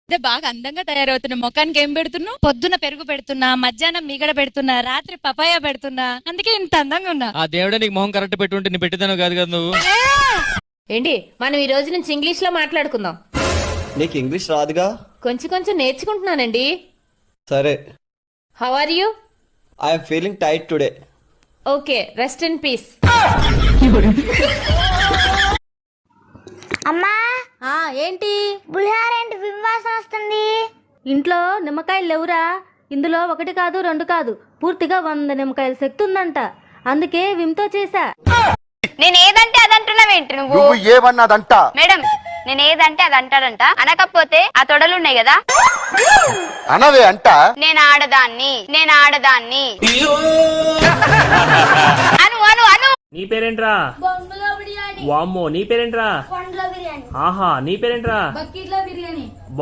అదే బాగా అందంగా తయారవుతున్నా. ముఖానికి ఏం పెడుతున్నావు? పొద్దున పెరుగు పెడుతున్నా, మధ్యాహ్నం మీగడ పెడుతున్నా, రాత్రి పపాయ పెడుతున్నా, అందుకే ఇంత అందంగా ఉన్నా. ఆ దేవుడే నీకు మొహం కరెక్ట్ పెట్టుంటే నీ పెట్టిదాను కాదు కదా నువ్వు. ఏంటి మనం ఈ రోజు నుంచి ఇంగ్లీష్ లో మాట్లాడుకుందాం. నీకు ఇంగ్లీష్ రాదుగా? కొంచెం కొంచెం నేర్చుకుంటున్నానండి. సరే. How are you? I'm feeling tight today. Okay, rest in peace. అమ్మా ఏంటి పులిహార ఏంటి వివాసన వస్తుంది? ఇంట్లో నిమ్మకాయలు లేవురా? ఇందులో 1 కాదు 2 కాదు, పూర్తిగా 100 నిమ్మకాయల శక్తి ఉందంట. అందుకే విమ్తో చేసా. నేను ఏదంటే అదంటున్నావేంటి నువ్వు? ఏమన్నదంట మేడం, నేను ఏదంటే అది అంటాడంట. అనకపోతే ఆ తొడలున్నాయి కదా, అనవే అంట. నేను ఆడదాన్ని. అను అను అను. నీ పేరేంట్రా? వామ్మో, నీ పేరేంట్రా? ఆహా, నీ పేరేంట్రా?